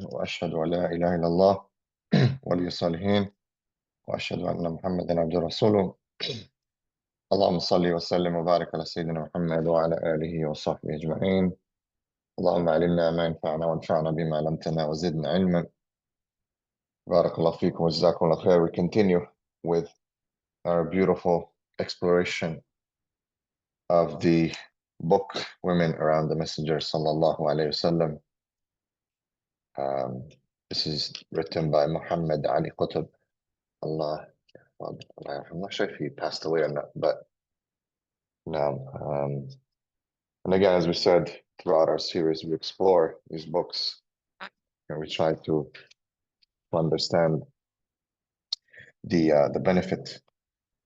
وأشهد أن لا إله إلا الله ولي الصالحين وأشهد أن محمدا عبده ورسوله اللهم صل وسلم وبارك على سيدنا محمد وعلى آله وصحبه أجمعين. اللهم علمنا ما ينفعنا وانفعنا بما علمتنا وزدنا علما. بارك الله فيكم وجزاكم الله خير. We continue with our beautiful exploration of the book Women Around the Messenger sallallahu alayhi wasallam. This is written by Muhammad Ali Qutb. Allah, well, I'm not sure if he passed away or not, but no. And again, as we said, throughout our series, we explore these books and we try to understand the benefit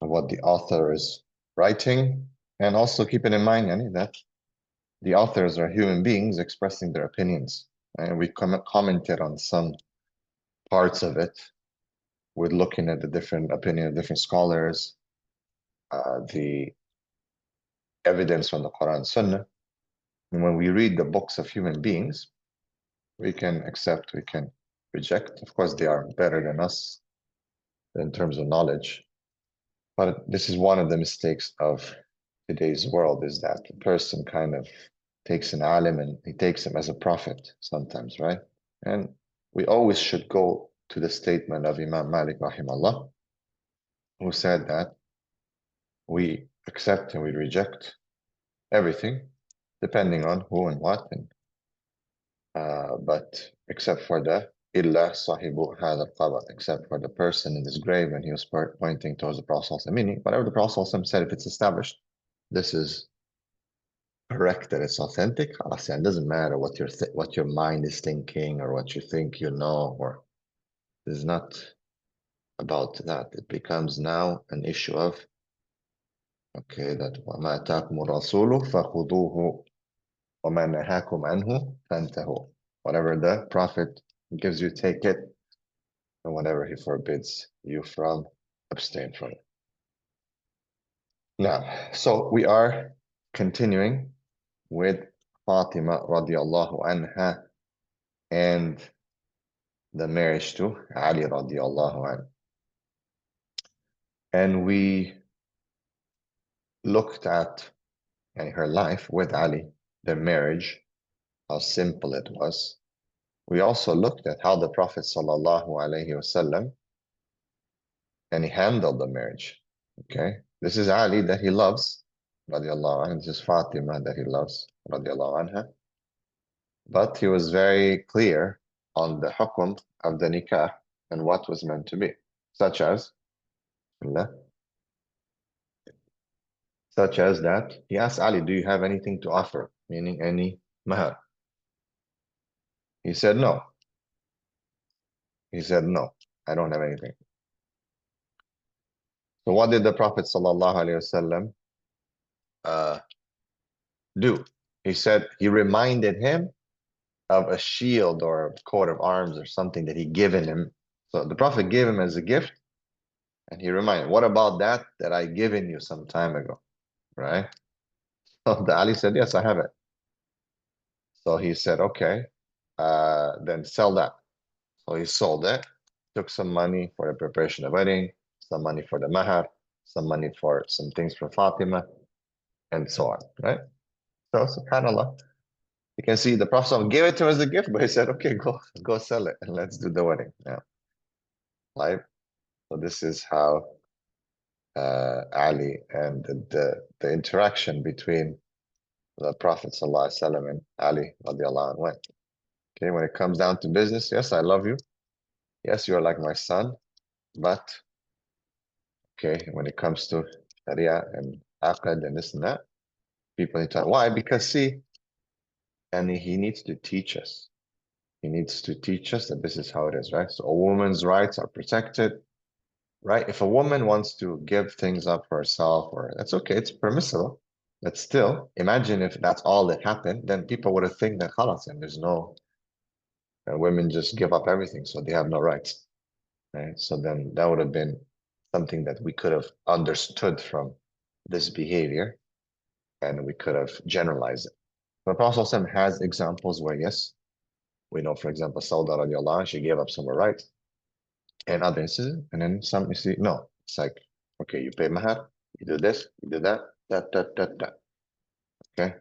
of what the author is writing, and also keeping in mind, Yani, that the authors are human beings expressing their opinions. And we commented on some parts of it with looking at the different opinion of different scholars, the evidence from the Quran and Sunnah. And when we read the books of human beings, we can accept, we can reject. Of course, they are better than us in terms of knowledge. But this is one of the mistakes of today's world, is that the person kind of takes an alim and he takes him as a prophet sometimes, right? And we always should go to the statement of Imam Malik rahimahullah, who said that we accept and we reject everything depending on who and what, and but except for the illa sahibu hadha al-qabr, except for the person in this grave, and he was pointing towards the Prophet, meaning whatever the Prophet said, if it's established, this is correct, that it's authentic. It doesn't matter what your mind is thinking or what you think you know, or this is not about that. It becomes now an issue of, okay, that وَمَا أَتَاكُمُ الرَّسُولُ فَخُذُوهُ وَمَا نَهَاكُمْ عَنْهُ فَانْتَهُوا. Whatever the Prophet gives you, take it, and whatever he forbids you from, abstain from it. Now, so we are continuing with Fatima radiallahu anha and the marriage to Ali radiallahu anhu. And we looked at her life with Ali, their marriage, how simple it was. We also looked at how the Prophet sallallahu alaihi wasallam and he handled the marriage. Okay, this is Ali that he loves, radiallahu anhu. This is Fatima that he loves, radiallahu anha. But he was very clear on the hukum of the nikah and what was meant to be, such as that he asked Ali, do you have anything to offer, meaning any mahar? He said no. He said no, I don't have anything. So what did the Prophet sallallahu alaihi wasallam do? He said, he reminded him of a shield or a coat of arms or something that he given him. So the Prophet gave him as a gift, and he reminded, what about that I given you some time ago, right? So the Ali said, yes, I have it. So he said, okay, then sell that. So he sold it, took some money for the preparation of the wedding, some money for the mahar, some money for some things for Fatima, and so on, right? So subhanAllah, you can see the Prophet gave it to him as a gift, but he said, okay, go sell it and let's do the wedding now. Right? So this is how Ali and the interaction between the Prophet ﷺ and Ali radiallahu anhu went. Okay, when it comes down to business, yes, I love you. Yes, you are like my son, but okay, when it comes to Sharia and Aqd and this and that, people need to, why? Because see, and he needs to teach us. He needs to teach us that this is how it is, right? So a woman's rights are protected, right? If a woman wants to give things up for herself, or that's okay, it's permissible. But still, imagine if that's all that happened, then people would have think that khalas, and there's no, women just give up everything, so they have no rights, right? So then that would have been something that we could have understood from this behavior, and we could have generalized it. The Prophet ﷺ has examples where, yes, We know, for example, Sauda radiallahu anha, she gave up some of her rights and other instances. And then some, you see, no, it's like, okay, you pay mahar, you do this, you do that, that. Okay.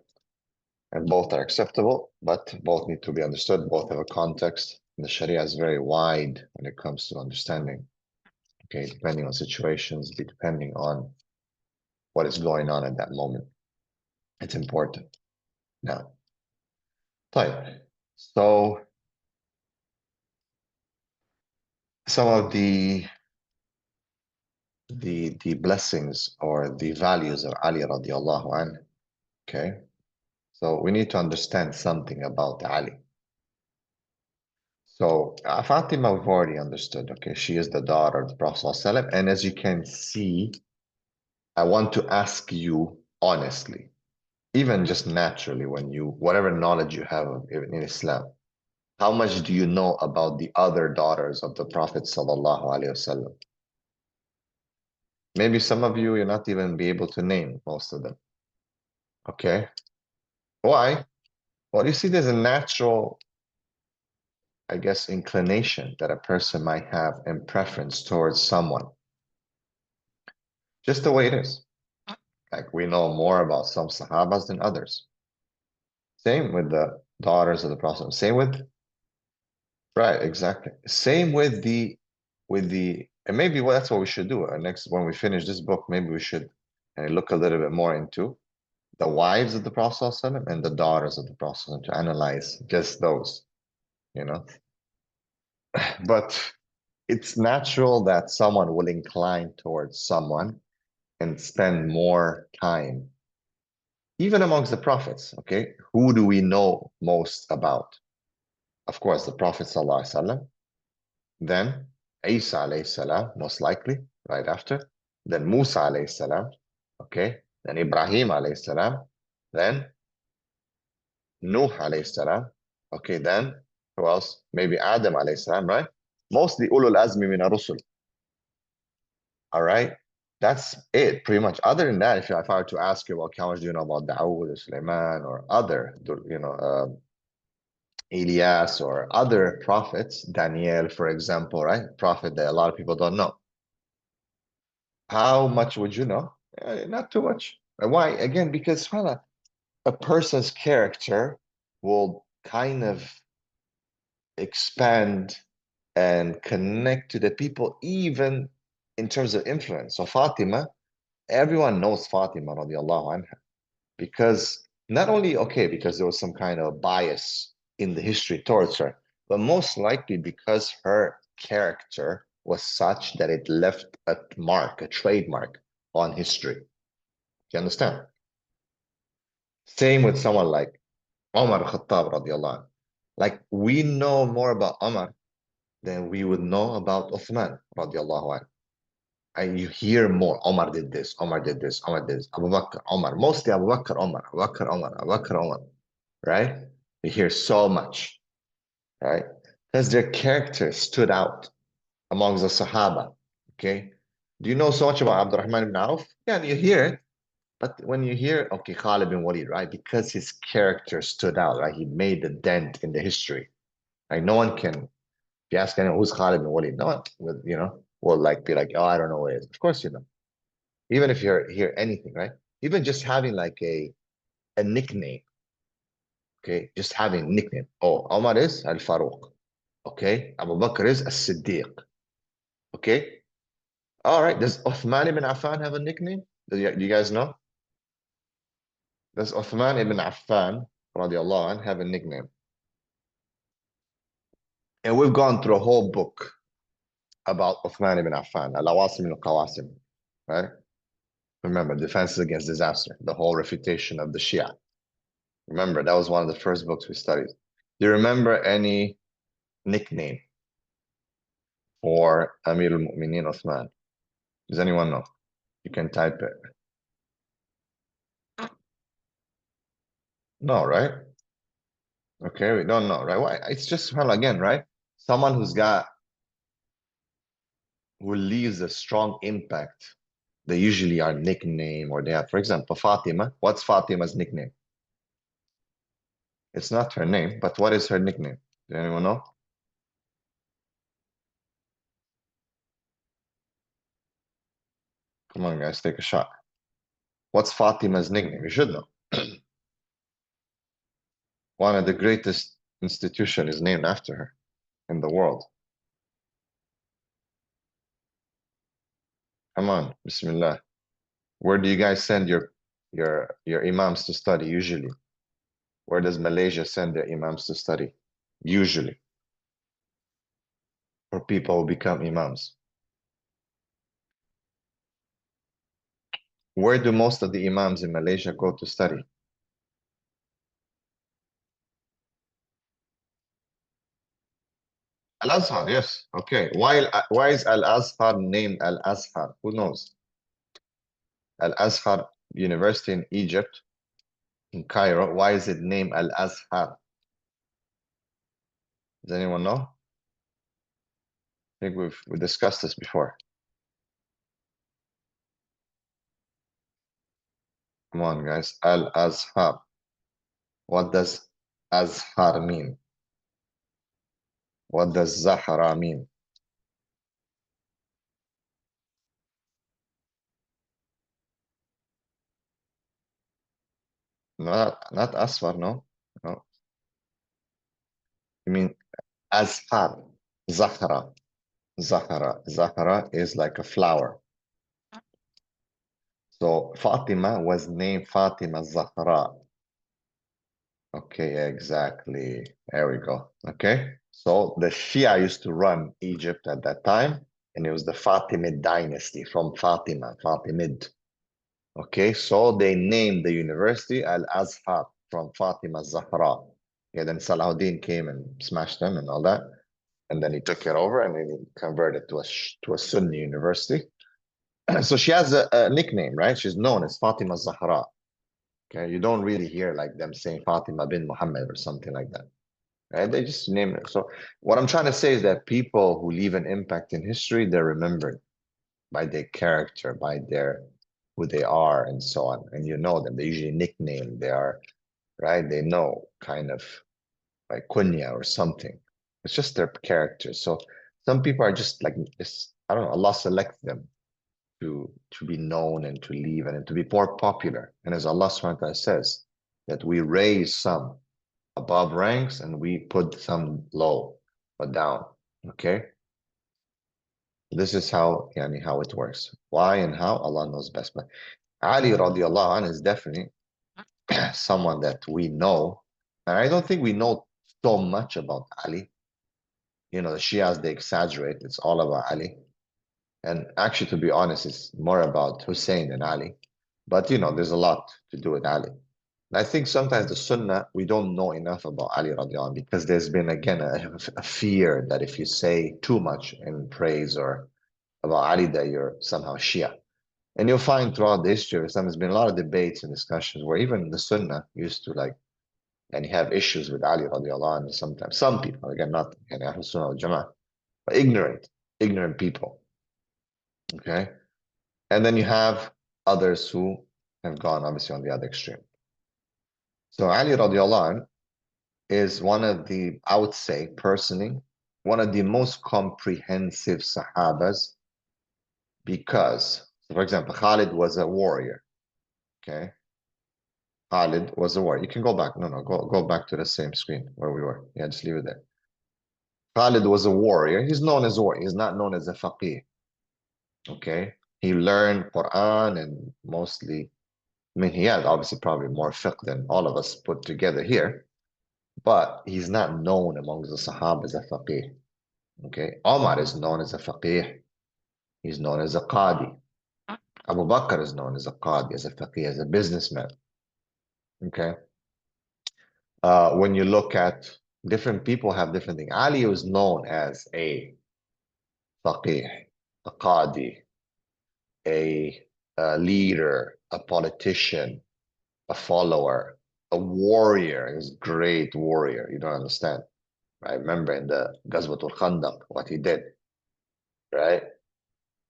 And both are acceptable, but both need to be understood. Both have a context. The Sharia is very wide when it comes to understanding. Okay, depending on situations, depending on what is going on at that moment. It's important. Now, type. So some of the blessings or the values of Ali radiallahu anhu. Okay. So we need to understand something about Ali. So Fatima, we've already understood. Okay, she is the daughter of the Prophet ﷺ. And as you can see, I want to ask you honestly, even just naturally, when you, whatever knowledge you have in Islam, how much do you know about the other daughters of the Prophet ﷺ? Maybe some of you, you're not even be able to name most of them. Okay. Why? Well, you see, there's a natural, I guess, inclination that a person might have and preference towards someone. Just the way it is. Like we know more about some Sahabas than others. Same with the daughters of the Prophet. Same with, right, exactly. Same with and maybe that's what we should do. Next, when we finish this book, maybe we should look a little bit more into the wives of the Prophet ﷺ and the daughters of the Prophet ﷺ to analyze just those, you know. But it's natural that someone will incline towards someone and spend more time. Even amongst the prophets, okay, who do we know most about? Of course, the Prophet ﷺ, then Isa alayhi salam, most likely, right after, then Musa alayhi salam, okay, then Ibrahim alayhi salam, then Nuh alayhi salam, okay, then who else? Maybe Adam alayhi salam, right? Mostly ulul azmi min ar-rusul. All right, that's it pretty much. Other than that, if I were to ask you, well, how much do you know about Dawood or Sulaiman or other, Elias or other prophets, Daniel, for example, right? Prophet that a lot of people don't know. How much would you know? Not too much. Why? Again, because a person's character will kind of expand and connect to the people, even in terms of influence. So Fatima, everyone knows Fatima radiallahu anha, because not only, okay, because there was some kind of bias in the history towards her, but most likely because her character was such that it left a mark, a trademark on history. You understand? Same with someone like Omar Khattab radiallahu anhu. Like we know more about Omar than we would know about Uthman radiallahu anhu. And you hear more. Omar did this, Omar did this, Omar did this, Abu Bakr, Omar. Mostly Abu Bakr, Omar, Abu Bakr, Omar, Abu Bakr, Omar. Right? You hear so much, right? Because their characters stood out amongst the Sahaba. Okay. Do you know so much about Abdurrahman ibn Auf? Yeah, you hear it. But when you hear, okay, Khalid bin Walid, right? Because his character stood out, right? He made a dent in the history. Like no one can, if you ask anyone who's Khalid bin Walid, no one will, will like be like, oh, I don't know what it is. Of course you know. Even if you hear anything, right? Even just having like a nickname, okay? Just having a nickname. Oh, Omar is Al Farouk. Okay. Abu Bakr is Al Siddiq. Okay. All right. Does Uthman ibn Affan have a nickname? Do you guys know? Does Uthman ibn Affan, radiallahu anh, have a nickname? And we've gone through a whole book about Uthman ibn Affan, Al-Awasim al-Qawasim, right? Remember, Defenses Against Disaster, the whole refutation of the Shia. Remember, that was one of the first books we studied. Do you remember any nickname for Amir al-Mu'mineen Uthman? Does anyone know? You can type it. No, right? Okay, we don't know, right? Why? It's just, well, again, right? Someone who leaves a strong impact. They usually are nickname or they have, for example, Fatima. What's Fatima's nickname? It's not her name, but what is her nickname? Does anyone know? Come on, guys, take a shot. What's Fatima's nickname? You should know. One of the greatest institution is named after her in the world. Come on, Bismillah. Where do you guys send your imams to study usually? Where does Malaysia send their imams to study? Usually, for people who become imams. Where do most of the imams in Malaysia go to study? Al-Azhar, yes. Okay. Why is Al-Azhar named Al-Azhar? Who knows? Al-Azhar University in Egypt, in Cairo. Why is it named Al-Azhar? Does anyone know? I think we discussed this before. Come on, guys. Al-Azhar. What does Azhar mean? What does Zahra mean? Not Asfar, no. No. You mean Azhar. Zahra. Zahra. Zahra is like a flower. So Fatima was named Fatima Zahra. Okay, exactly. There we go. Okay. So the Shia used to run Egypt at that time, and it was the Fatimid dynasty from Fatima, Fatimid. Okay, so they named the university Al-Azhar from Fatima Zahra. Yeah, then Salahuddin came and smashed them and all that. And then he took it over and then he converted to a Sunni university. So she has a nickname, right? She's known as Fatima Zahra. Okay, you don't really hear like them saying Fatima bin Muhammad or something like that. Right? They just name it. So what I'm trying to say is that people who leave an impact in history, they're remembered by their character, by their who they are, and so on. And you know them. They usually nickname. They are right. They know kind of like kunya or something. It's just their character. So some people are just like this. I don't know. Allah selects them to be known and to leave and to be more popular. And as Allah subhanahu wa ta'ala says, that we raise some above ranks and we put some low or down. Okay. This is how yani, how it works. Why and how Allah knows best. But Ali radiallahu anh is definitely someone that we know. And I don't think we know so much about Ali. You know, the Shias, they exaggerate. It's all about Ali. And actually, to be honest, it's more about Hussein than Ali. But, you know, there's a lot to do with Ali. And I think sometimes the Sunnah, we don't know enough about Ali radiallahu anh, because there's been, again, a fear that if you say too much in praise or about Ali, that you're somehow Shia. And you'll find throughout the history of Islam, there's been a lot of debates and discussions where even the Sunnah used to like, and have issues with Ali radiallahu anh sometimes. Some people, again, not Ahl Sunnah wal Jama'ah, but ignorant people. Okay. And then you have others who have gone obviously on the other extreme. So Ali radiallahu anh is one of the, I would say personally, one of the most comprehensive Sahabas because, for example, Khalid was a warrior. Okay. Khalid was a warrior. You can go back. No, go back to the same screen where we were. Yeah, just leave it there. Khalid was a warrior. He's known as a warrior. He's not known as a faqih. Okay. He learned Quran and mostly, I mean, he had obviously probably more fiqh than all of us put together here, but he's not known amongst the Sahaba as a faqih. Okay. Omar is known as a faqih. He's known as a qadi. Abu Bakr is known as a qadi, as a faqih, as a businessman. Okay. When you look at different people have different things. Ali was known as a faqih, a qadi, a leader, a politician, a follower, a warrior. He was a great warrior. You don't understand. I remember in the Ghazwatul Khandaq, what he did, right?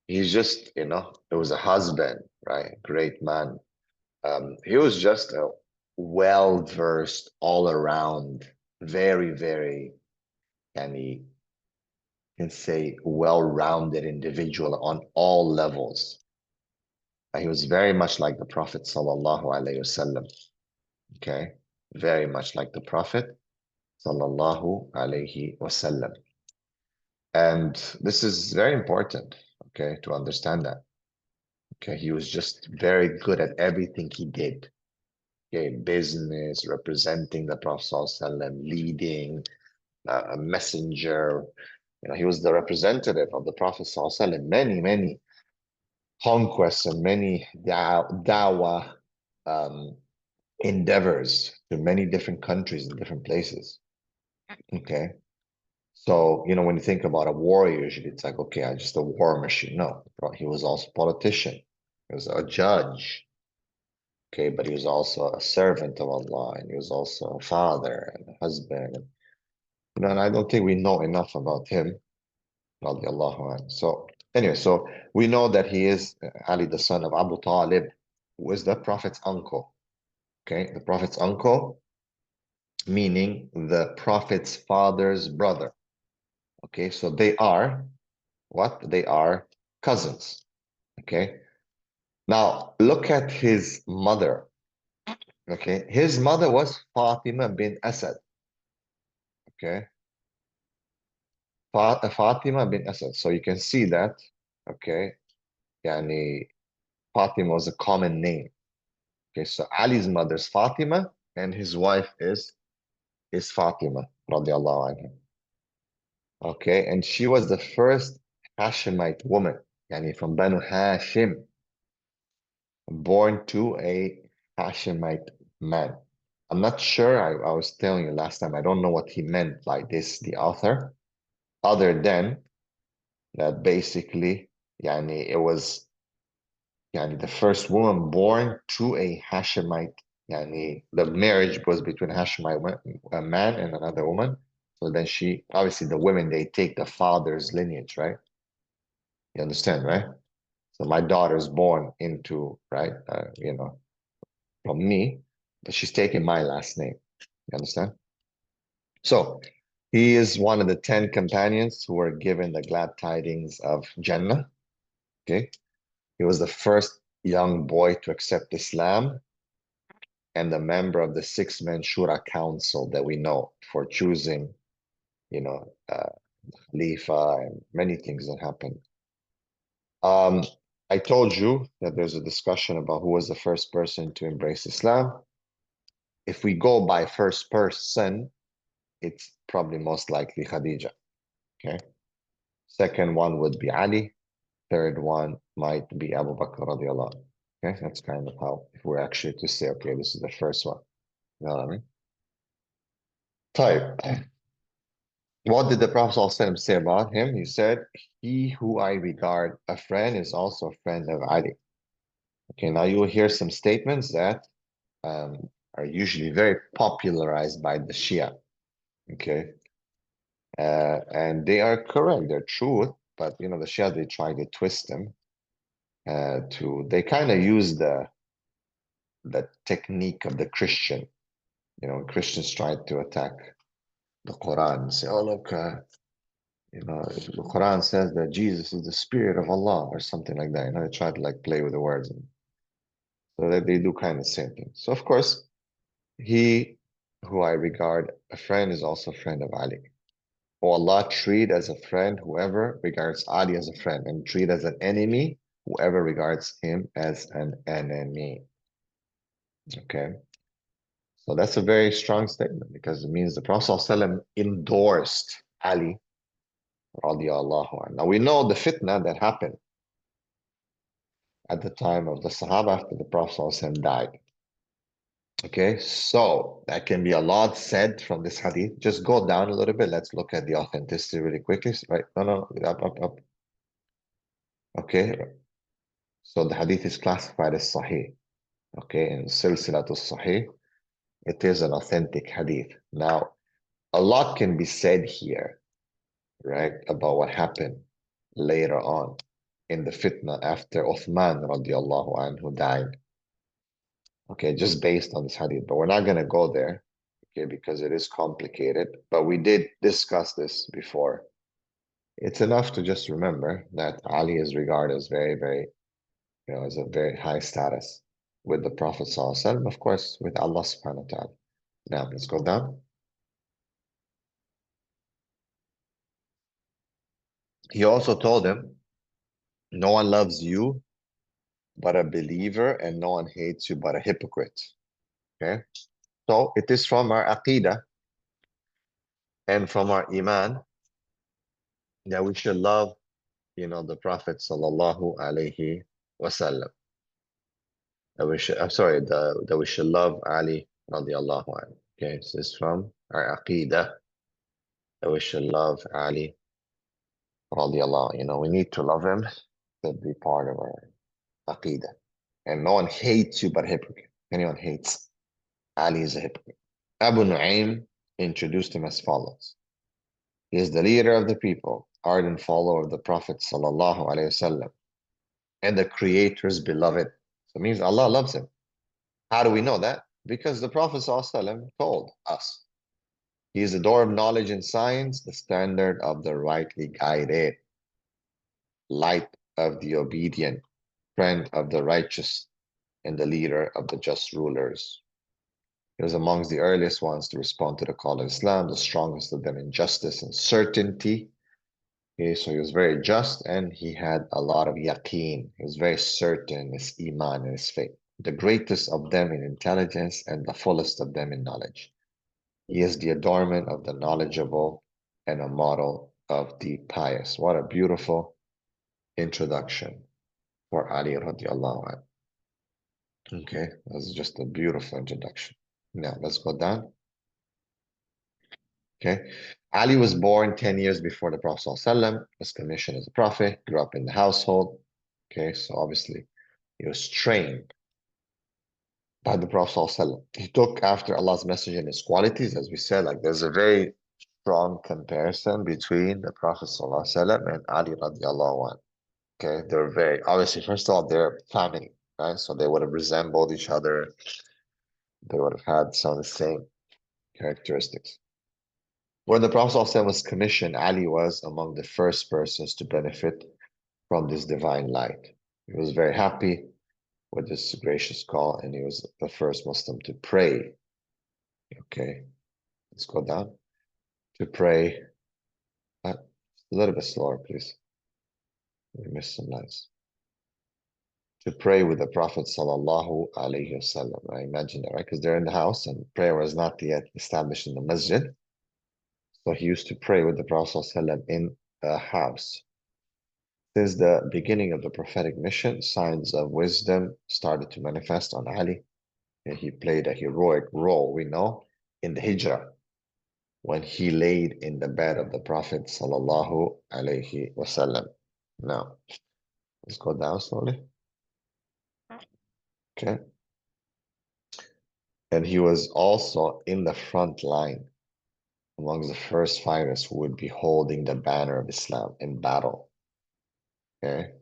He's just, you know, it was a husband, right? Great man. He was just a well-versed, all around, very, very you can say, well-rounded individual on all levels. He was very much like the Prophet sallallahu alaihi wasallam. Okay, very much like the Prophet sallallahu alaihi wasallam. And this is very important, okay, to understand that. Okay, he was just very good at everything he did. Okay, business, representing the Prophet sallallahu alaihi wasallam, leading, a messenger. He was the representative of the Prophet sallallahu alaihi wasallam. Many conquests and many dawah endeavors to many different countries and different places. Okay. So, when you think about a warrior, usually it's like, okay, I'm just a war machine. No, he was also a politician. He was a judge. Okay, but he was also a servant of Allah, and he was also a father and a husband. And I don't think we know enough about him. So anyway, so we know that he is Ali, the son of Abu Talib, who is the Prophet's uncle. Okay, the Prophet's uncle, meaning the Prophet's father's brother. Okay, so they are what? They are cousins. Okay, now look at his mother. Okay, his mother was Fatima bin Asad. Okay, Fatima bin Asad. So you can see that. Okay, yani Fatima was a common name. Okay, so Ali's mother is Fatima, and his wife is Fatima, radiallahu anha. Okay, and she was the first Hashemite woman, yani from Banu Hashim, born to a Hashemite man. I'm not sure, I was telling you last time, I don't know what he meant by this, the author, other than that basically, yani it was the first woman born to a Hashemite. The marriage was between a man and another woman. So then obviously the women, they take the father's lineage, right? You understand, right? So my daughter's born into, right, from me, but she's taking my last name. You understand? So he is one of the 10 companions who were given the glad tidings of Jannah. Okay. He was the first young boy to accept Islam and a member of the 6-man Shura Council that we know for choosing, Khalifa and many things that happened. I told you that there's a discussion about who was the first person to embrace Islam. If we go by first person, it's probably most likely Khadija. Okay. Second one would be Ali. Third one might be Abu Bakr radiallahu anhu. Okay, that's kind of how, if we're actually to say, okay, this is the first one. You know what I mean? Type. What did the Prophet ﷺ say about him? He said, he who I regard a friend is also a friend of Ali. Okay, now you will hear some statements that are usually very popularized by the Shia. Okay, and they are correct, they're true, but the Shia, they try to twist them they kind of use the technique of the Christian. Christians try to attack the Quran and say, oh, look, the Quran says that Jesus is the spirit of Allah or something like that. They try to play with the words. So that they do kind of the same thing. So of course, he who I regard a friend is also a friend of Ali. Oh, Allah, treat as a friend whoever regards Ali as a friend, and treat as an enemy whoever regards him as an enemy. Okay. So that's a very strong statement because it means the Prophet ﷺ endorsed Ali radiallahu anhu. Now we know the fitna that happened at the time of the Sahaba after the Prophet ﷺ died. Okay, so that can be a lot said from this hadith. Just go down a little bit. Let's look at the authenticity really quickly. Right? No, up. Okay, so the hadith is classified as Sahih. Okay, in Silsilatul Sahih, it is an authentic hadith. Now, a lot can be said here, right, about what happened later on in the fitna after Uthman radiallahu anhu died. Okay, just based on this hadith, but we're not going to go there. okay, because it is complicated, but we did discuss this before. It's enough to just remember that Ali is regarded as very, very, as a very high status with the Prophet ﷺ, of course, with Allah subhanahu wa ta'ala. Now, let's go down. He also told him, no one loves you but a believer, and no one hates you but a hypocrite. Okay? So it is from our aqidah and from our iman that we should love, the Prophet sallallahu alaihi wasallam. That we should, I'm sorry, that we should love Ali radiallahu anhu. Okay, so this is from our aqidah that we should love Ali radiallahu. We need to love him to be part of our aqidah. And no one hates you but a hypocrite. Anyone hates Ali is a hypocrite. Abu Nu'aym introduced him as follows. He is the leader of the people, ardent follower of the Prophet sallallahu alaihi wasallam, and the Creator's beloved. So it means Allah loves him. How do we know that? Because the Prophet sallallahu alaihi wasallam told us. He is the door of knowledge and science, the standard of the rightly guided, light of the obedient, friend of the righteous, and the leader of the just rulers. He was amongst the earliest ones to respond to the call of Islam, the strongest of them in justice and certainty. Okay, so he was very just and he had a lot of yaqeen. He was very certain in his iman and his faith. The greatest of them in intelligence and the fullest of them in knowledge. He is the adornment of the knowledgeable and a model of the pious. What a beautiful introduction for Ali radiallahu anhu. Okay, that's just a beautiful introduction. Now, let's go down. Okay, Ali was born 10 years before the Prophet ﷺ, was commissioned as a prophet, grew up in the household. Okay, so obviously he was trained by the Prophet ﷺ. He took after Allah's messenger and his qualities, as we said, like there's a very strong comparison between the Prophet ﷺ and Ali radiallahu anhu. Okay, they're very, obviously, first of all, they're family, right? So they would have resembled each other. They would have had some of the same characteristics. When the Prophet ﷺ was commissioned, Ali was among the first persons to benefit from this divine light. He was very happy with this gracious call, and he was the first Muslim to pray. Okay, let's go down. To pray. A little bit slower, please. We missed some lines. To pray with the Prophet sallallahu alaihi wasallam. I imagine that, right? Because they're in the house and prayer was not yet established in the masjid. So he used to pray with the Prophet ﷺ in a house. Since the beginning of the prophetic mission, signs of wisdom started to manifest on Ali. And he played a heroic role, we know, in the Hijrah, when he laid in the bed of the Prophet sallallahu alaihi wasallam. Now, let's go down slowly. Okay. And he was also in the front line amongst the first fighters who would be holding the banner of Islam in battle. Okay,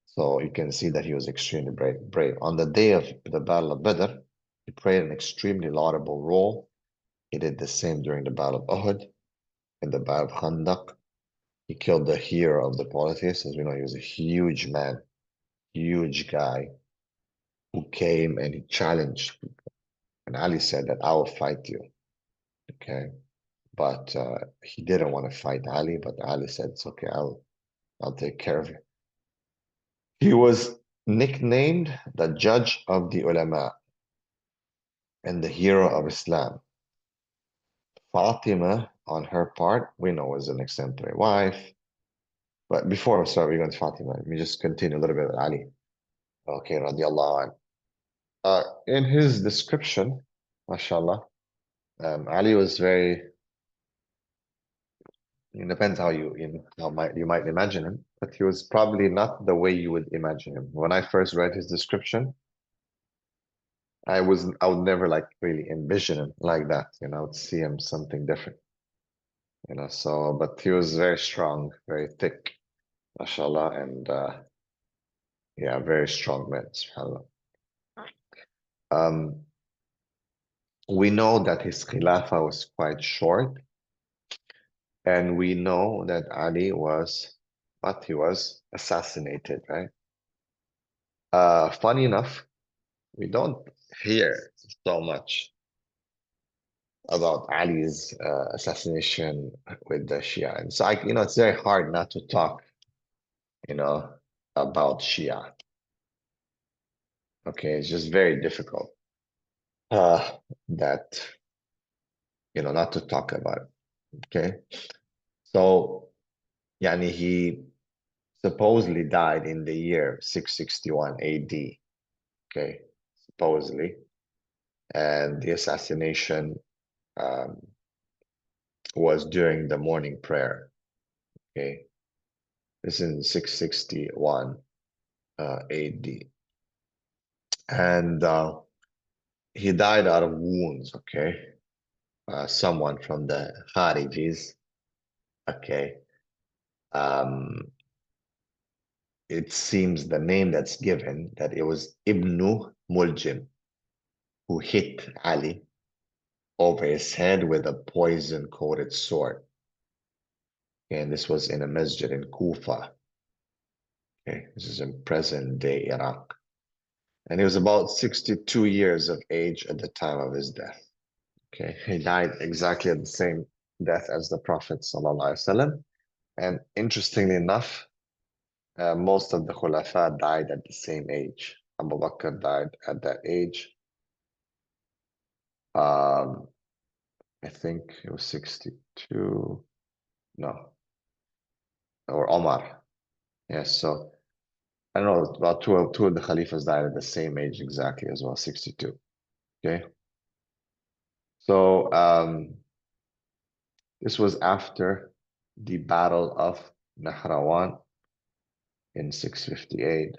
so you can see that he was extremely brave. On the day of the Battle of Badr, he played an extremely laudable role. He did the same during the Battle of Uhud, in the Battle of Khandaq. He killed the hero of the polytheists. As we know, he was a huge man, huge guy, who came and he challenged people. And Ali said that I will fight you. Okay, but he didn't want to fight Ali, but Ali said, it's okay, I'll take care of you. He was nicknamed the judge of the ulama and the hero of Islam. Fatima, on her part, we know was an exemplary wife. But before, sorry, we're going to Fatima. Let me just continue a little bit with Ali. Okay, radiallahu anh. In his description, mashallah, Ali was very, it depends how you might imagine him, but he was probably not the way you would imagine him. When I first read his description, I would never like really envision him like that. I would see him something different. So but he was very strong, very thick, mashallah, and yeah, very strong man, subhanallah. We know that his Khilafah was quite short, and we know that Ali was, what, he was assassinated, right? Funny enough, we don't hear so much about Ali's assassination with the Shia. And so, it's very hard not to talk, you know, about Shia. Okay, it's just very difficult uh, that, not to talk about it. Okay, so, yani he supposedly died in the year 661 AD. Okay, supposedly, and the assassination um, was during the morning prayer. Okay, this is in 661 AD, and he died out of wounds. Okay, someone from the Kharijis. Okay, um, it seems the name that's given that it was Ibn Muljim who hit Ali over his head with a poison-coated sword. And this was in a masjid in Kufa. Okay, this is in present-day Iraq. And he was about 62 years of age at the time of his death. Okay, he died exactly at the same death as the Prophet ﷺ. And interestingly enough, most of the Khulafa died at the same age. Abu Bakr died at that age. Um, I think it was 62. No, or Omar. Yes, so I don't know, about two of the Khalifas died at the same age exactly as well, 62. Okay. So this was after the Battle of Nahrawan in 658.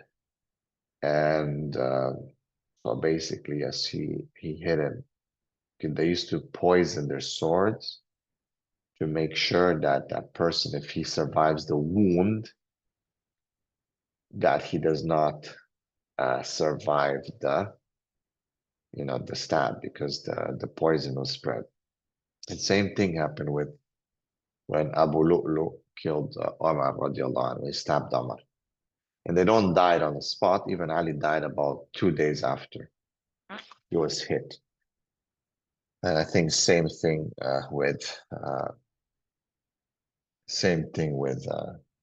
And so basically, yes, he hit him. They used to poison their swords to make sure that that person, if he survives the wound, that he does not survive the stab, because the poison was spread. And same thing happened with when Abu Lu'lu killed Omar radiallahu anhu. He stabbed Omar. And they don't die on the spot. Even Ali died about 2 days after he was hit. And I think same thing with Omar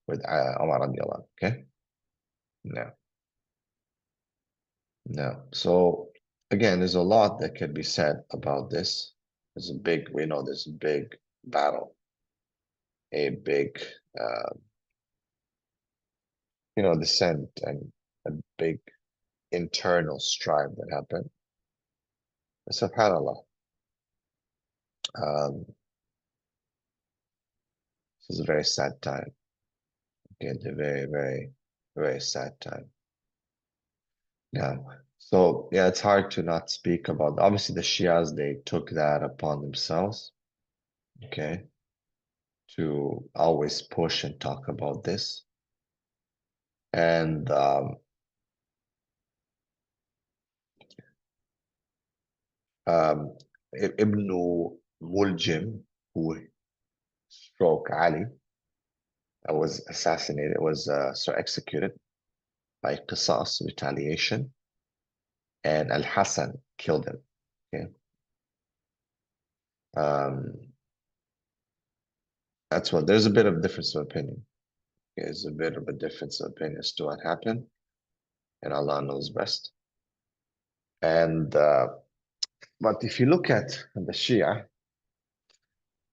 radiallahu anhu. Okay. No. No. So again, there's a lot that can be said about this. We know there's a big battle, a big, uh, dissent, and a big internal strife that happened. SubhanAllah. Um, this is a very sad time. Okay, it's a very, very, very sad time. Yeah. So yeah, it's hard to not speak about. Obviously, the Shias, they took that upon themselves. Okay, to always push and talk about this. And Ibn Muljim, who struck Ali, was assassinated, was executed by Qisas, retaliation, and Al-Hassan killed him. Okay. There's a bit of difference of opinion. There's a bit of a difference of opinion as to what happened, and Allah knows best. And but if you look at the Shia,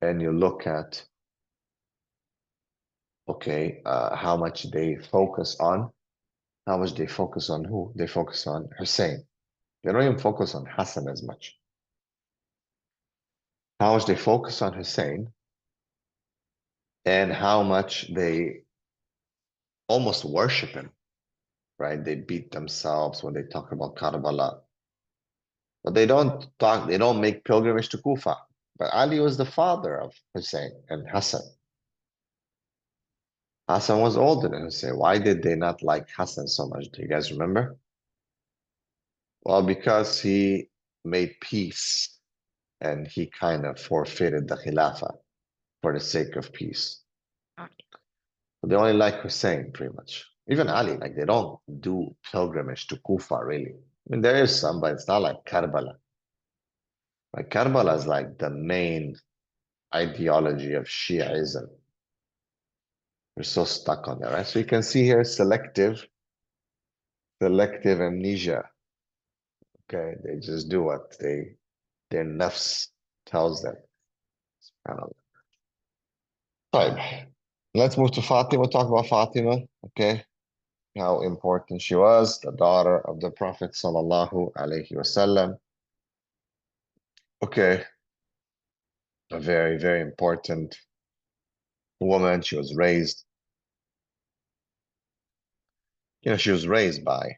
and you look at, okay, how much they focus on who? They focus on Hussein. They don't even focus on Hassan as much. How much they focus on Hussein, and how much they almost worship him, right? They beat themselves when they talk about Karbala. But they don't make pilgrimage to Kufa. But Ali was the father of Hussein and Hassan. Hassan was older than Hussein. Why did they not like Hassan so much? Do you guys remember? Well, because he made peace and he kind of forfeited the Khilafah for the sake of peace. They only like Hussein, pretty much. Even Ali, like they don't do pilgrimage to Kufa, really. I mean, there is some, but it's not like Karbala. Like Karbala is like the main ideology of Shiaism. We're so stuck on that, right? So you can see here selective amnesia. Okay, they just do what their nafs tells them. Right. Let's move to Fatima. We'll talk about Fatima. Okay, how important she was, the daughter of the Prophet sallallahu alaihi wasallam. Okay, a very, very important woman. She was raised, she was raised by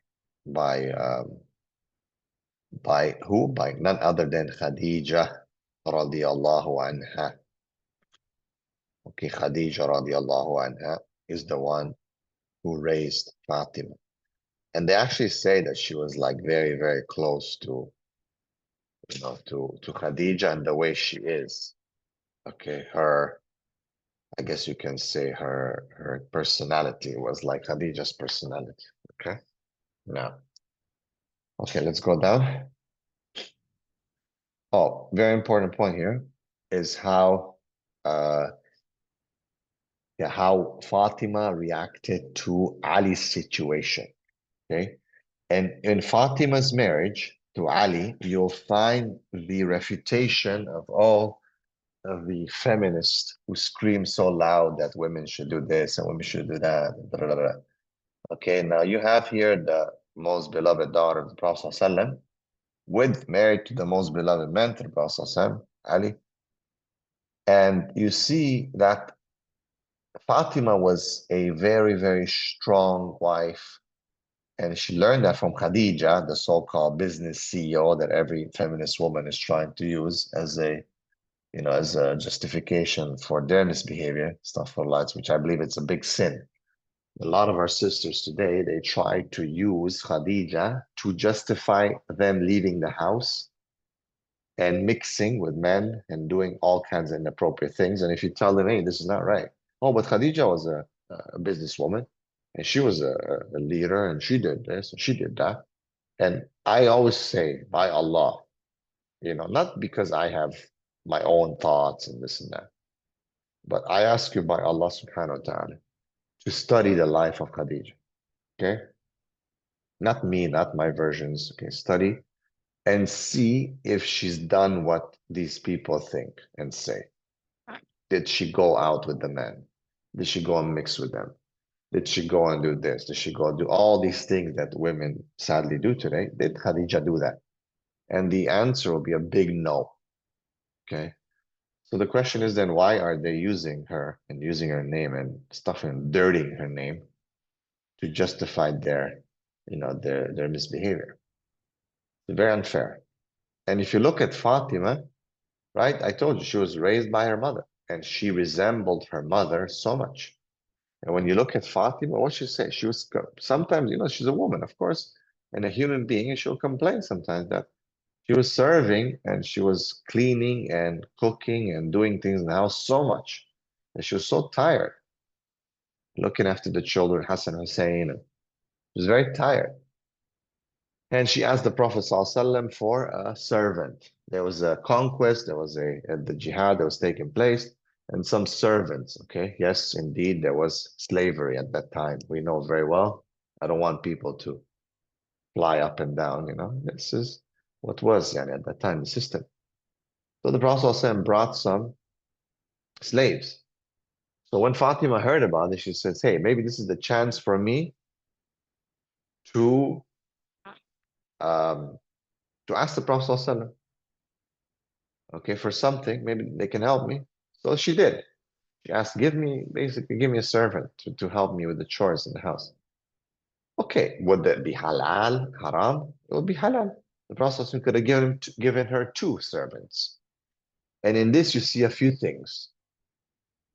by who? By none other than Khadija radiallahu anha. Okay, Khadija radiallahu anha is the one who raised Fatima. And they actually say that she was like very, very close to, to Khadija and the way she is. Okay, I guess you can say her personality was like Khadija's personality. Okay, now, okay, let's go down. Oh, very important point here is how how Fatima reacted to Ali's situation. Okay, and in Fatima's marriage to Ali, you'll find the refutation of all of the feminists who scream so loud that women should do this and women should do that. Blah, blah, blah. Okay, now you have here the most beloved daughter of the Prophet ﷺ, with married to the most beloved man to the Prophet ﷺ, Ali. And you see that Fatima was a very, very strong wife. And she learned that from Khadija, the so-called business CEO that every feminist woman is trying to use as a as a justification for their misbehavior, stuff for lights, which I believe it's a big sin. A lot of our sisters today, they try to use Khadija to justify them leaving the house and mixing with men and doing all kinds of inappropriate things. And if you tell them, hey, this is not right. Oh, but Khadija was a businesswoman and she was a leader and she did this and she did that. And I always say, by Allah, not because I have my own thoughts and this and that, but I ask you by Allah subhanahu wa ta'ala to study the life of Khadija. Okay? Not me, not my versions. Okay, study and see if she's done what these people think and say. Did she go out with the men? Did she go and mix with them? Did she go and do this? Did she go and do all these things that women sadly do today? Did Khadija do that? And the answer will be a big no. Okay. So the question is then why are they using her and using her name and stuff and dirtying her name to justify their misbehavior? It's very unfair. And if you look at Fatima, right, I told you she was raised by her mother and she resembled her mother so much. And when you look at Fatima, what she say? She was sometimes, she's a woman, of course, and a human being, and she'll complain sometimes that she was serving and she was cleaning and cooking and doing things in the house so much. And she was so tired looking after the children, Hassan Hussein. She was very tired. And she asked the Prophet ﷺ for a servant. There was a conquest, there was the jihad that was taking place, and some servants. Okay, yes, indeed, there was slavery at that time. We know very well. I don't want people to fly up and down, This is what was at that time, the system. So the Prophet ﷺ brought some slaves. So when Fatima heard about it, she says, hey, maybe this is the chance for me to ask the Prophet ﷺ, okay, for something, maybe they can help me. So she did. She asked, give me a servant to help me with the chores in the house. Okay, would that be halal, haram? It would be halal. The Prophet ﷺ could have given her 2 servants. And in this, you see a few things.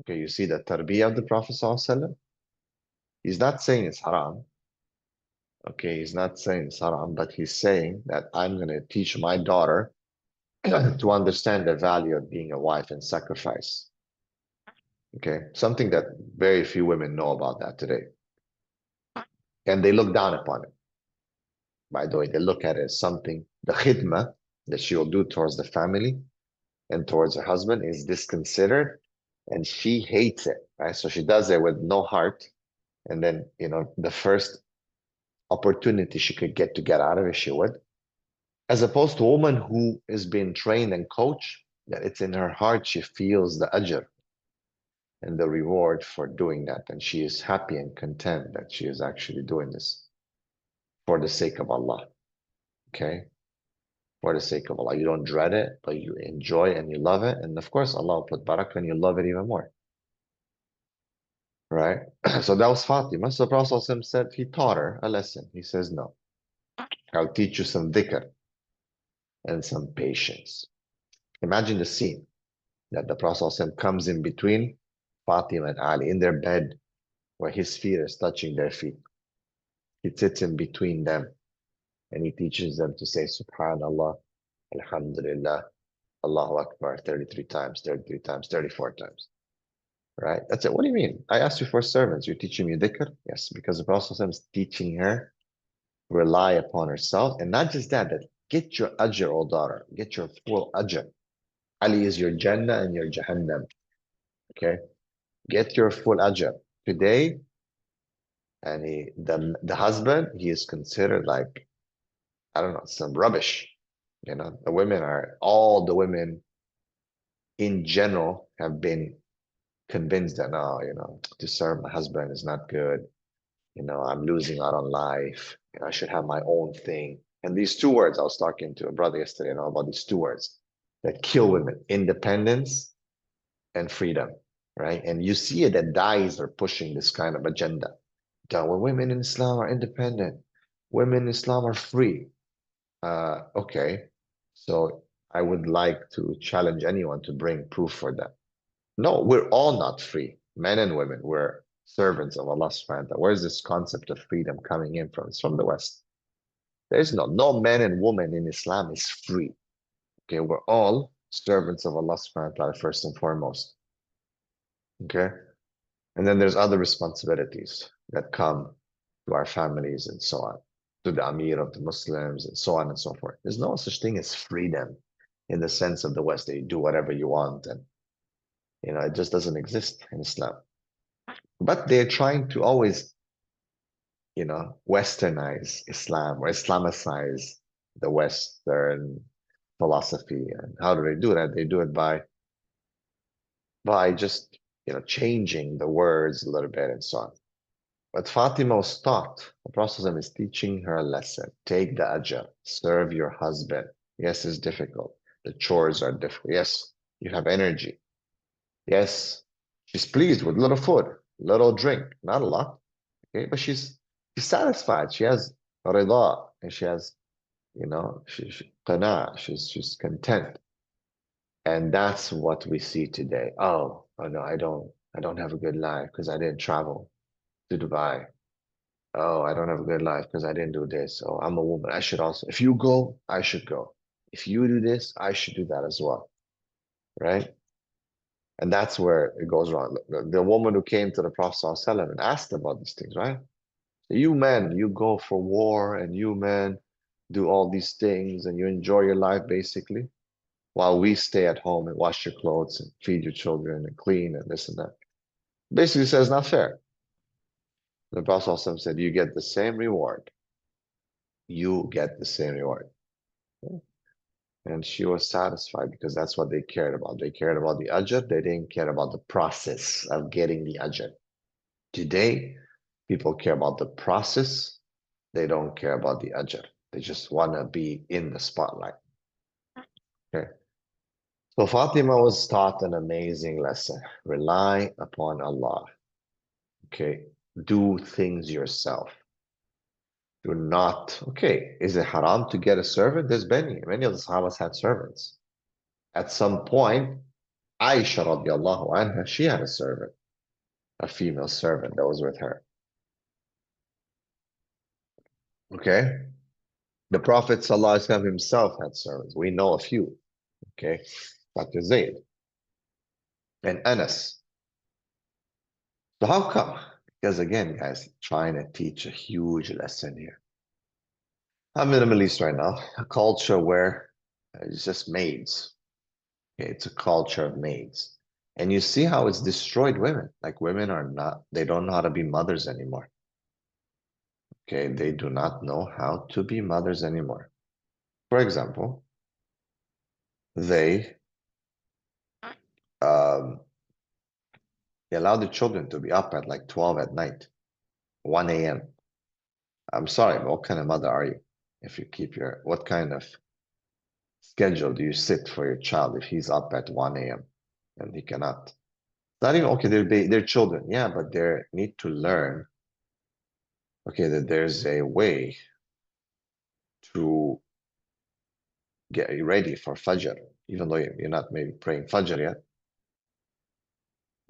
Okay, you see the tarbiyah of the Prophet ﷺ. He's not saying it's haram. Okay, he's not saying it's haram, but he's saying that I'm going to teach my daughter to understand the value of being a wife and sacrifice. Okay, something that very few women know about that today. And they look down upon it. By the way, they look at it as something, the khidmah that she will do towards the family and towards her husband is disconsidered, and she hates it, right? So she does it with no heart. And then, the first opportunity she could get to get out of it, she would. As opposed to a woman who is being trained and coached, that it's in her heart, she feels the ajr and the reward for doing that. And she is happy and content that she is actually doing this for the sake of Allah. Okay? For the sake of Allah. You don't dread it, but you enjoy and you love it. And of course, Allah will put barakah and you love it even more. Right? So that was Fatima. So the Prophet said he taught her a lesson. He says, no, I'll teach you some dhikr and some patience. Imagine the scene that the Prophet comes in between Fatima and Ali in their bed where his feet is touching their feet. He sits in between them and he teaches them to say Subhanallah, Alhamdulillah, Allahu Akbar 33 times, 33 times, 34 times. Right? That's it. What do you mean? I asked you for servants. You're teaching me dhikr? Yes, because the Prophet is teaching her to rely upon herself. And not just that, that get your ajr, O daughter. Get your full ajr. Ali is your Jannah and your Jahannam. Okay? Get your full ajr. Today, and the husband, he is considered like, I don't know, some rubbish. All the women in general have been convinced that, no, to serve my husband is not good. I'm losing out on life. I should have my own thing. And these two words, I was talking to a brother yesterday, about these two words that kill women: independence and freedom, right? And you see it that dyes are pushing this kind of agenda. Well, women in Islam are independent. Women in Islam are free. Okay. So I would like to challenge anyone to bring proof for that. No, we're all not free. Men and women, we're servants of Allah subhanahu wa ta'ala. Where's this concept of freedom coming in from? It's from the West. There's no man and woman in Islam is free. Okay, we're all servants of Allah subhanahu wa ta'ala first and foremost. Okay. And then there's other responsibilities that come to our families and so on, to the Amir of the Muslims and so on and so forth. There's no such thing as freedom in the sense of the West that you do whatever you want. And, it just doesn't exist in Islam. But they're trying to always, Westernize Islam or Islamicize the Western philosophy. And how do they do that? They do it by just, changing the words a little bit and so on. But Fatima was taught, the Prophet is teaching her a lesson. Take the ajr, serve your husband. Yes, it's difficult. The chores are difficult. Yes, you have energy. Yes, she's pleased with little food, little drink, not a lot. Okay, but she's satisfied. She has rida, and she has, qana, she's content. And that's what we see today. Oh no, I don't have a good life because I didn't travel to Dubai. Oh, I don't have a good life because I didn't do this. Oh, I'm a woman. I should also, if you go, I should go. If you do this, I should do that as well. Right? And that's where it goes wrong. The woman who came to the Prophet ﷺ and asked about these things, right? You men, you go for war and you men do all these things and you enjoy your life basically, while we stay at home and wash your clothes and feed your children and clean and this and that. Basically says not fair. The Prophet ﷺ said, you get the same reward. You get the same reward. And she was satisfied because that's what they cared about. They cared about the ajr. They didn't care about the process of getting the ajr. Today, people care about the process. They don't care about the ajr. They just want to be in the spotlight. Okay. So Fatima was taught an amazing lesson. Rely upon Allah. Okay. Do things yourself. Do not. Okay. Is it haram to get a servant? There's many of the Sahabas had servants. At some point, Aisha radiallahu anha, she had a servant, a female servant that was with her. Okay. The Prophet ﷺ himself had servants. We know a few. Okay, Dr. Zaid and Anas. So how come? Because again, guys, trying to teach a huge lesson here. I'm in the Middle East right now, a culture where it's just maids. Okay, it's a culture of maids. And you see how it's destroyed women. Like women are not, they don't know how to be mothers anymore. Okay, they do not know how to be mothers anymore. For example, they um, they allow the children to be up at like 12 at night, 1 a.m. I'm sorry, but what kind of mother are you? If you keep your, what kind of schedule do you sit for your child if he's up at 1 a.m. and he cannot? Not even, okay, they're children, yeah, but they need to learn, okay, that there's a way to get ready for Fajr, even though you're not maybe praying Fajr yet,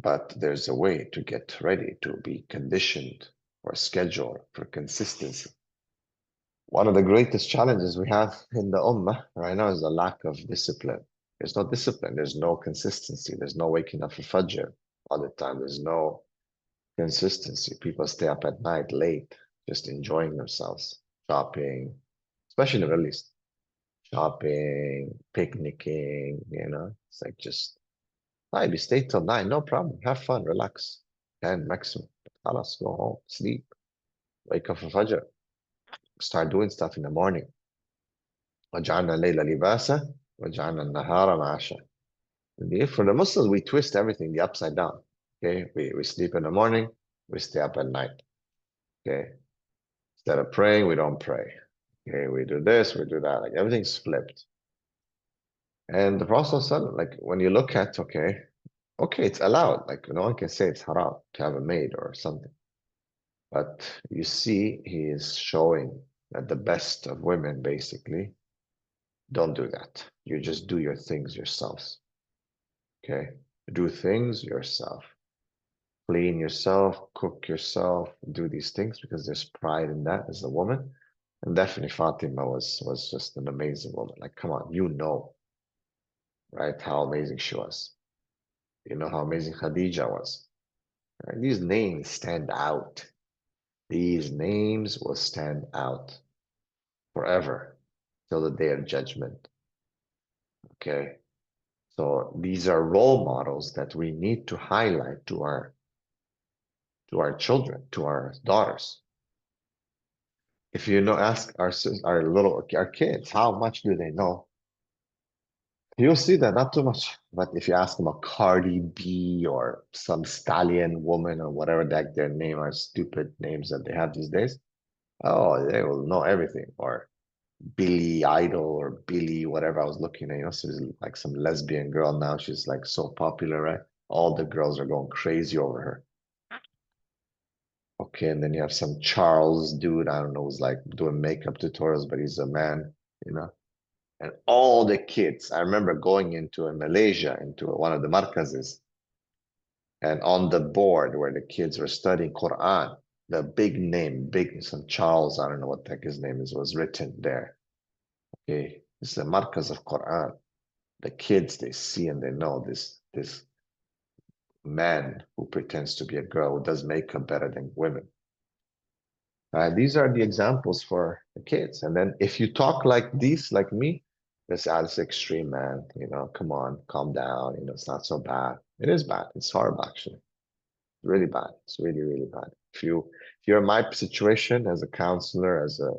but there's a way to get ready to be conditioned or scheduled for consistency. One of the greatest challenges we have in the Ummah right now is the lack of discipline. There's no discipline, there's no consistency, there's no waking up for Fajr all the time, there's no consistency. People stay up at night late, just enjoying themselves, shopping, especially in the Middle East, shopping, picnicking, it's like just, maybe stay till 9, no problem, have fun, relax, 10 maximum. Let's go home, sleep, wake up for Fajr, start doing stuff in the morning. وَجَعَلْنَا اللَّيْلَ لِبَاسًا وَجَعَلْنَا النَّهَارَ مَعَاشًا. For the Muslims, we twist everything the upside down. Okay, we sleep in the morning, we stay up at night. Okay, instead of praying, we don't pray. Okay, we do this, we do that. Like everything's flipped. And the Prophet ﷺ, like when you look at, okay, it's allowed. Like no one can say it's haram to have a maid or something. But you see, he is showing that the best of women basically don't do that. You just do your things yourselves. Okay, do things yourself. Clean yourself, cook yourself, do these things because there's pride in that as a woman. And definitely Fatima was just an amazing woman. Like, come on, right, how amazing she was. You know how amazing Khadija was. Right? These names stand out. These names will stand out forever till the day of judgment. Okay. So these are role models that we need to highlight to our children, to our daughters. If you ask our kids, how much do they know? You'll see that not too much. But if you ask them a Cardi B or some stallion woman or whatever that their name are stupid names that they have these days, oh, they will know everything. Or Billy Idol or Billy, whatever I was looking at, she's like some lesbian girl now. She's like so popular, right? All the girls are going crazy over her. Okay, and then you have some Charles dude, I don't know, who's like doing makeup tutorials, but he's a man, you know. And all the kids, I remember going into Malaysia, into one of the markazes, and on the board where the kids were studying Quran, the big name, some Charles, I don't know what the heck his name is, was written there. Okay, it's the markaz of Quran. The kids, they see and they know this man who pretends to be a girl, who does makeup better than women. These are the examples for the kids. And then if you talk like this, like me, this extreme, man. Come on, calm down. It's not so bad. It is bad. It's horrible, actually. Really bad. It's really, really bad. If you're in my situation as a counselor, as a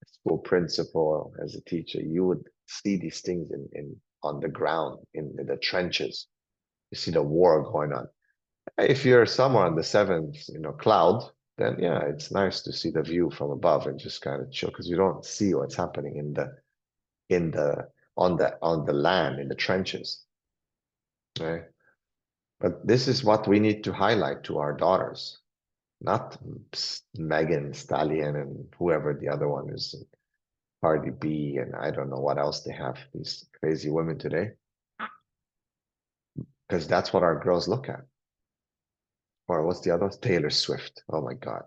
school principal, as a teacher, you would see these things in on the ground, in the trenches. You see the war going on. If you're somewhere on the seventh, cloud, then yeah, it's nice to see the view from above and just kind of chill because you don't see what's happening on the land, in the trenches. Right? But this is what we need to highlight to our daughters, not Megan Stallion and whoever the other one is, Cardi B, and I don't know what else they have, these crazy women today, because that's what our girls look at. Or what's the other one? Taylor Swift. Oh my God.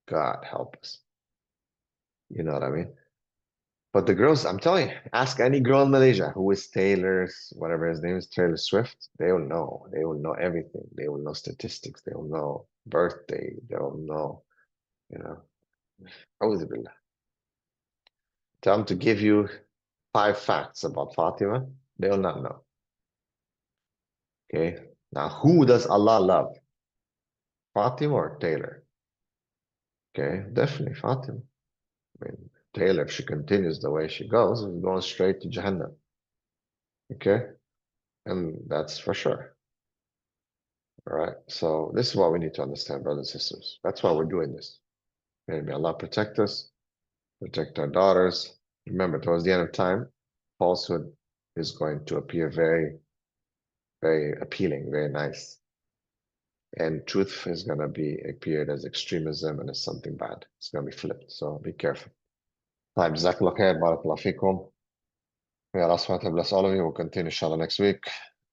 God help us. You know what I mean? But the girls, I'm telling you, ask any girl in Malaysia who is Taylor's, whatever his name is, Taylor Swift, they will know. They will know everything. They will know statistics. They will know birthday. They will know, you know. A'udhu billah. Tell them to give you 5 facts about Fatima. They will not know. Okay. Now, who does Allah love? Fatima or Taylor? Okay, definitely Fatima. I mean, Taylor, if she continues the way she goes, is going straight to Jahannam. Okay, and that's for sure. All right, so this is what we need to understand, brothers and sisters. That's why we're doing this. And may Allah protect us, protect our daughters. Remember, towards the end of time, falsehood is going to appear very, very appealing, very nice. And truth is going to be appeared as extremism and as something bad. It's going to be flipped, so be careful. طيب, Jazakallah khair, barakallah fikum. May Allah subhanahu wa ta'ala bless all of you. We'll continue inshallah next week.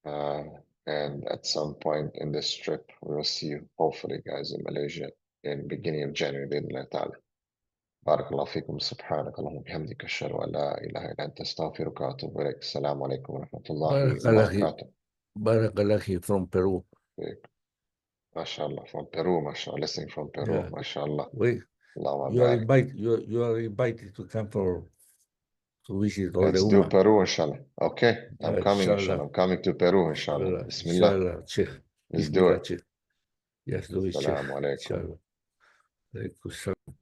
And at some point in this trip, we will see you, hopefully, guys, in Malaysia in beginning of January, بإذن ta'ala. Barakallahu fikum. Subhanakallahumma bihamdika ashhadu an la ilaha illa anta astaghfiruka wa atubu ilaik. Assalamu alaikum wa rahmatullahi wa barakatuh. Barakallah from Peru. MashaAllah, from Peru, mashallah. Listening from Peru, Yeah. mashallah. You are invited to come to visit all Let's the do Ummah. Peru, inshallah. Okay, I'm coming, Inshallah. inshallah. I'm coming to Peru, inshallah. Bismillah. Inshallah, Sheikh. Let's do it. Sheikh. Yes, do it, Sheikh. Assalamu alaikum. Inshallah. Alaikum salam.